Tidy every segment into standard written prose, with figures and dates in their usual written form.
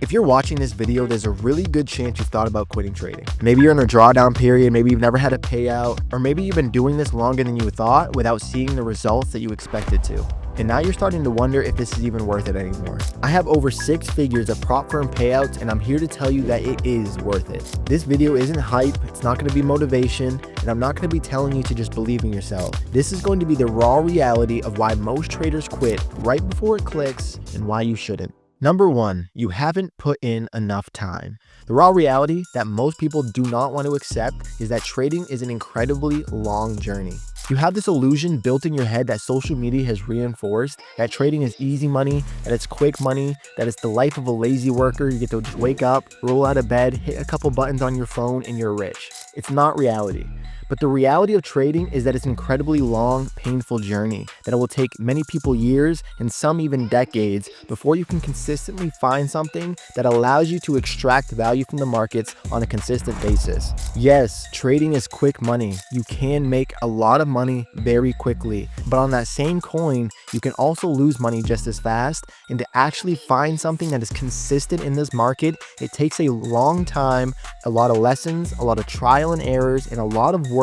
If you're watching this video, there's a really good chance you've thought about quitting trading. Maybe you're in a drawdown period, maybe you've never had a payout, or maybe you've been doing this longer than you thought without seeing the results that you expected to. And now you're starting to wonder if this is even worth it anymore. I have over 6 figures of prop firm payouts, and I'm here to tell you that it is worth it. This video isn't hype, it's not going to be motivation, and I'm not going to be telling you to just believe in yourself. This is going to be the raw reality of why most traders quit right before it clicks and why you shouldn't. Number 1, you haven't put in enough time. The raw reality that most people do not want to accept is that trading is an incredibly long journey. You have this illusion built in your head that social media has reinforced, that trading is easy money, that it's quick money, that it's the life of a lazy worker. You get to just wake up, roll out of bed, hit a couple buttons on your phone, and you're rich. It's not reality. But the reality of trading is that it's an incredibly long, painful journey, that it will take many people years and some even decades before you can consistently find something that allows you to extract value from the markets on a consistent basis. Yes, trading is quick money. You can make a lot of money very quickly, but on that same coin, you can also lose money just as fast. And to actually find something that is consistent in this market, it takes a long time, a lot of lessons, a lot of trial and errors, and a lot of work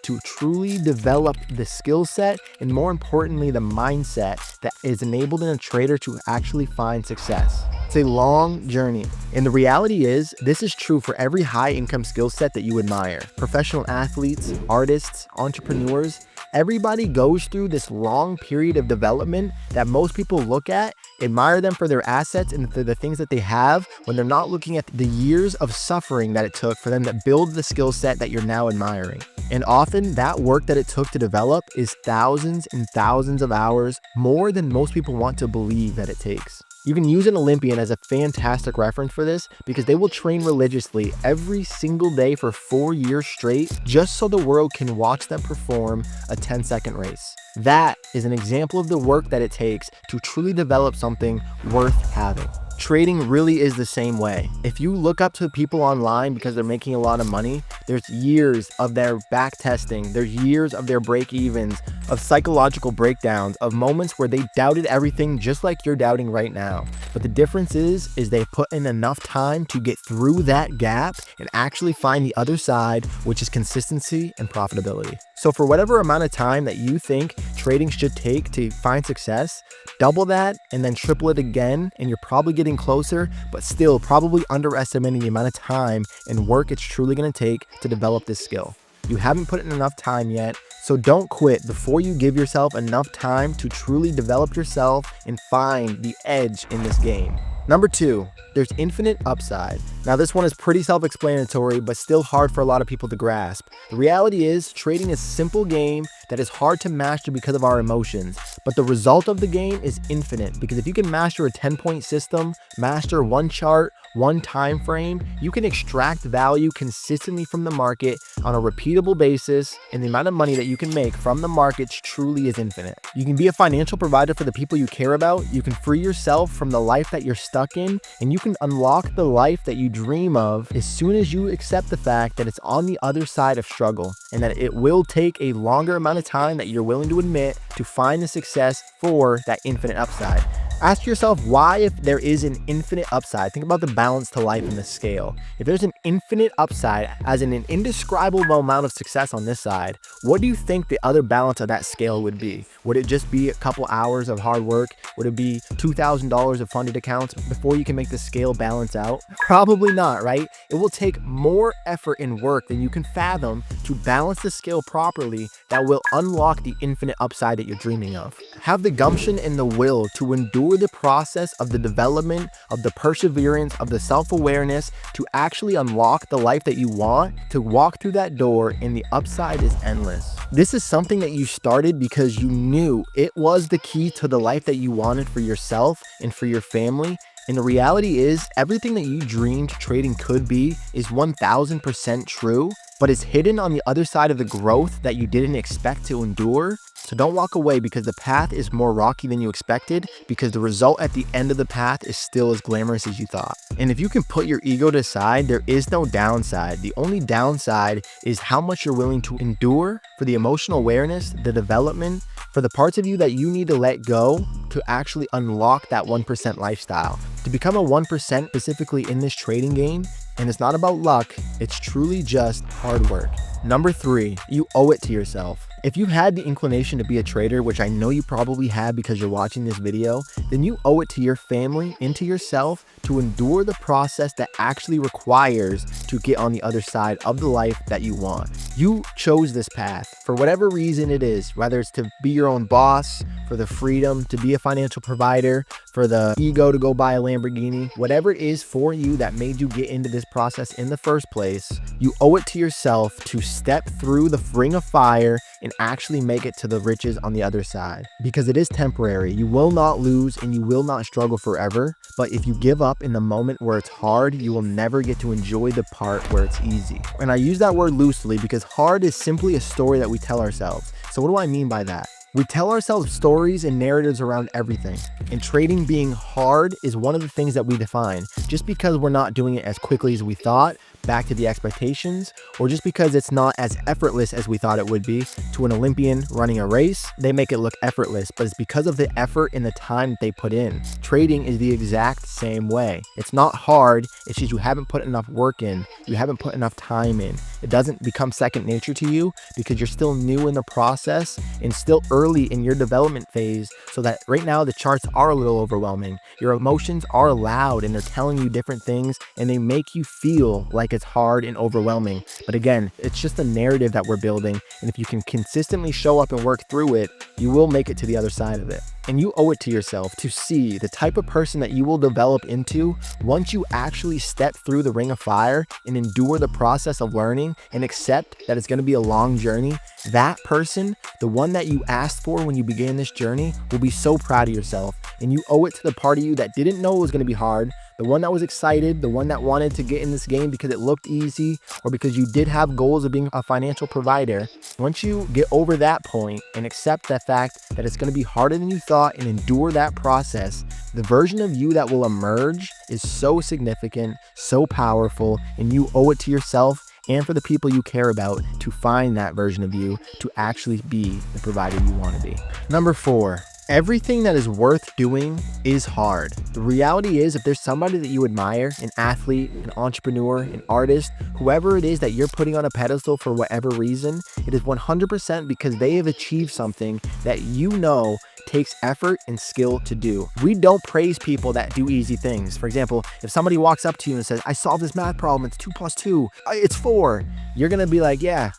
to truly develop the skill set and, more importantly, the mindset that is enabled in a trader to actually find success. It's a long journey, and the reality is this is true for every high income skill set that you admire. Professional athletes, artists, entrepreneurs, everybody goes through this long period of development that most people look at, admire them for their assets and for the things that they have, when they're not looking at the years of suffering that it took for them to build the skill set that you're now admiring. And often that work that it took to develop is thousands and thousands of hours, more than most people want to believe that it takes. You can use an Olympian as a fantastic reference for this because they will train religiously every single day for 4 years straight just so the world can watch them perform a 10-second race. That is an example of the work that it takes to truly develop something worth having. Trading really is the same way. If you look up to people online because they're making a lot of money, there's years of their back testing, there's years of their break evens, of psychological breakdowns, of moments where they doubted everything just like you're doubting right now. But the difference is they put in enough time to get through that gap and actually find the other side, which is consistency and profitability. So for whatever amount of time that you think trading should take to find success, double that and then triple it again, and you're probably getting closer, but still probably underestimating the amount of time and work it's truly going to take to develop this skill. You haven't put in enough time yet, so don't quit before you give yourself enough time to truly develop yourself and find the edge in this game. Number 2, there's infinite upside. Now this one is pretty self-explanatory, but still hard for a lot of people to grasp. The reality is trading is a simple game that is hard to master because of our emotions, but the result of the game is infinite, because if you can master a 10-point system, master one chart, one time frame, you can extract value consistently from the market on a repeatable basis, and the amount of money that you can make from the markets truly is infinite. You can be a financial provider for the people you care about, you can free yourself from the life that you're stuck in, and you can unlock the life that you dream of as soon as you accept the fact that it's on the other side of struggle, and that it will take a longer amount of time that you're willing to admit to find the success for that infinite upside. Ask yourself why, if there is an infinite upside, think about the balance to life in the scale. If there's an infinite upside, as in an indescribable amount of success on this side, what do you think the other balance of that scale would be? Would it just be a couple hours of hard work? Would it be $2,000 of funded accounts before you can make the scale balance out? Probably not, right? It will take more effort and work than you can fathom to balance the scale properly that will unlock the infinite upside that you're dreaming of. Have the gumption and the will to endure the process of the development, of the perseverance, of the self-awareness to actually unlock the life that you want, to walk through that door, and the upside is endless. This is something that you started because you knew it was the key to the life that you wanted for yourself and for your family. And the reality is everything that you dreamed trading could be is 1000% true, but it's hidden on the other side of the growth that you didn't expect to endure. So don't walk away because the path is more rocky than you expected, because the result at the end of the path is still as glamorous as you thought. And if you can put your ego to the side, there is no downside. The only downside is how much you're willing to endure for the emotional awareness, the development, for the parts of you that you need to let go to actually unlock that 1% lifestyle. to become a 1% specifically in this trading game. And it's not about luck, it's truly just hard work. Number 3, you owe it to yourself. If you've had the inclination to be a trader, which I know you probably have because you're watching this video, then you owe it to your family and to yourself to endure the process that actually requires to get on the other side of the life that you want. You chose this path for whatever reason it is, whether it's to be your own boss, for the freedom to be a financial provider, for the ego to go buy a Lamborghini, whatever it is for you that made you get into this process in the first place, you owe it to yourself to step through the ring of fire and actually make it to the riches on the other side, because it is temporary. You will not lose and you will not struggle forever. But if you give up in the moment where it's hard, you will never get to enjoy the part where it's easy. And I use that word loosely because hard is simply a story that we tell ourselves. So what do I mean by that? We tell ourselves stories and narratives around everything. And trading being hard is one of the things that we define. Just because we're not doing it as quickly as we thought, back to the expectations, or just because it's not as effortless as we thought it would be. To an Olympian running a race, they make it look effortless, but it's because of the effort and the time that they put in. Trading is the exact same way. It's not hard, it's just you haven't put enough work in, you haven't put enough time in. It doesn't become second nature to you because you're still new in the process and still early in your development phase, so that right now the charts are a little overwhelming. Your emotions are loud and they're telling you different things and they make you feel like it's hard and overwhelming. But again, it's just a narrative that we're building, and if you can consistently show up and work through it, you will make it to the other side of it. And you owe it to yourself to see the type of person that you will develop into once you actually step through the ring of fire and endure the process of learning and accept that it's going to be a long journey. That person, the one that you asked for when you began this journey, will be so proud of yourself. And you owe it to the part of you that didn't know it was going to be hard, the one that was excited, the one that wanted to get in this game because it looked easy or because you did have goals of being a financial provider. Once you get over that point and accept the fact that it's going to be harder than you thought and endure that process, the version of you that will emerge is so significant, so powerful, and you owe it to yourself and for the people you care about to find that version of you to actually be the provider you want to be. Number 4. Everything that is worth doing is hard. The reality is, if there's somebody that you admire, an athlete, an entrepreneur, an artist, whoever it is that you're putting on a pedestal for whatever reason, it is 100% because they have achieved something that you know takes effort and skill to do. We don't praise people that do easy things. For example, if somebody walks up to you and says, I solved this math problem, it's 2 + 2, it's 4. You're gonna be like, yeah,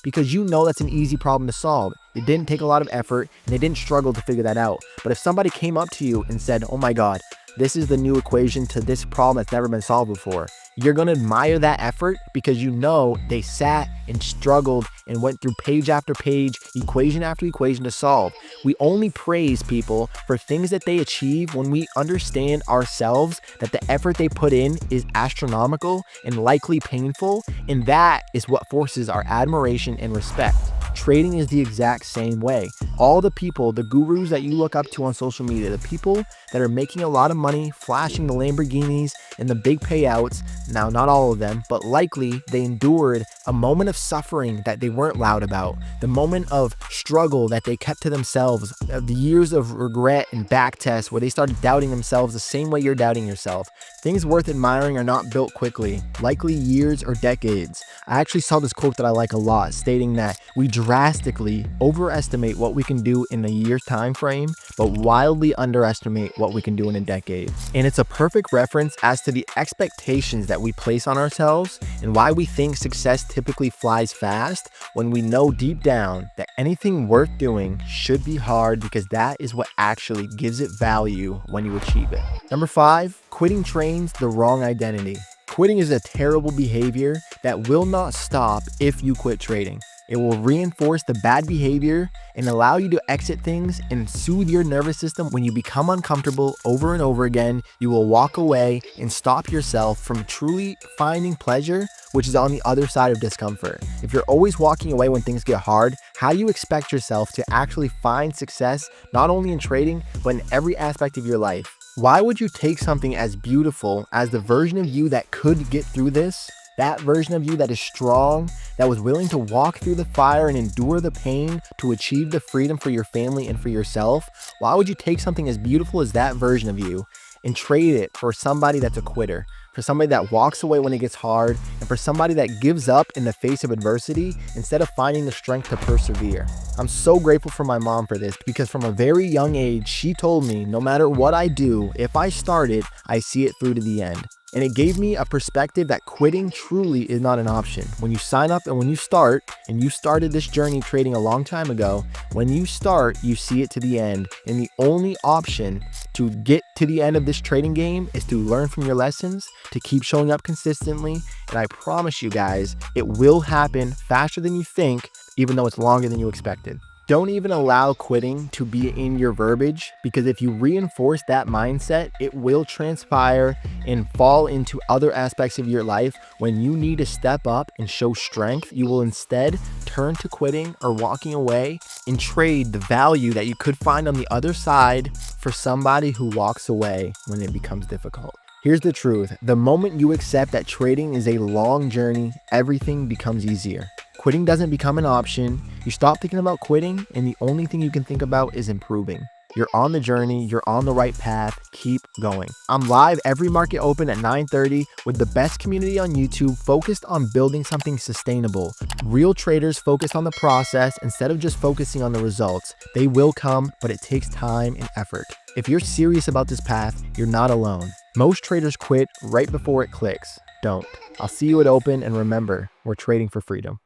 because you know that's an easy problem to solve. It didn't take a lot of effort and they didn't struggle to figure that out. But if somebody came up to you and said, oh my God, this is the new equation to this problem that's never been solved before, you're going to admire that effort because you know they sat and struggled and went through page after page, equation after equation to solve. We only praise people for things that they achieve when we understand ourselves that the effort they put in is astronomical and likely painful, and that is what forces our admiration and respect. Trading is the exact same way. All the people, the gurus that you look up to on social media, the people that are making a lot of money, flashing the Lamborghinis and the big payouts, now not all of them, but likely they endured a moment of suffering that they weren't loud about, the moment of struggle that they kept to themselves, the years of regret and back tests where they started doubting themselves the same way you're doubting yourself. Things worth admiring are not built quickly, likely years or decades. I actually saw this quote that I like a lot, stating that we drastically overestimate what we can do in a year's time frame, but wildly underestimate what we can do in a decade. And it's a perfect reference as to the expectations that we place on ourselves and why we think success typically flies fast when we know deep down that anything worth doing should be hard, because that is what actually gives it value when you achieve it. Number 5, quitting trains the wrong identity. Quitting is a terrible behavior that will not stop if you quit trading. It will reinforce the bad behavior and allow you to exit things and soothe your nervous system. When you become uncomfortable over and over again, you will walk away and stop yourself from truly finding pleasure, which is on the other side of discomfort. If you're always walking away when things get hard, how do you expect yourself to actually find success, not only in trading, but in every aspect of your life? Why would you take something as beautiful as the version of you that could get through this? That version of you that is strong, that was willing to walk through the fire and endure the pain to achieve the freedom for your family and for yourself. Why would you take something as beautiful as that version of you and trade it for somebody that's a quitter, for somebody that walks away when it gets hard, and for somebody that gives up in the face of adversity instead of finding the strength to persevere. I'm so grateful for my mom for this, because from a very young age, she told me no matter what I do, if I start it, I see it through to the end. And it gave me a perspective that quitting truly is not an option. When you sign up and when you start, and you started this journey trading a long time ago, when you start, you see it to the end. And the only option to get to the end of this trading game is to learn from your lessons, to keep showing up consistently. And I promise you guys, it will happen faster than you think, even though it's longer than you expected. Don't even allow quitting to be in your verbiage, because if you reinforce that mindset, it will transpire and fall into other aspects of your life. When you need to step up and show strength, you will instead turn to quitting or walking away and trade the value that you could find on the other side for somebody who walks away when it becomes difficult. Here's the truth. The moment you accept that trading is a long journey, everything becomes easier. Quitting doesn't become an option. You stop thinking about quitting, and the only thing you can think about is improving. You're on the journey, you're on the right path, keep going. I'm live every market open at 9:30 with the best community on YouTube focused on building something sustainable. Real traders focus on the process instead of just focusing on the results. They will come, but it takes time and effort. If you're serious about this path, you're not alone. Most traders quit right before it clicks. Don't. I'll see you at open, and remember, we're trading for freedom.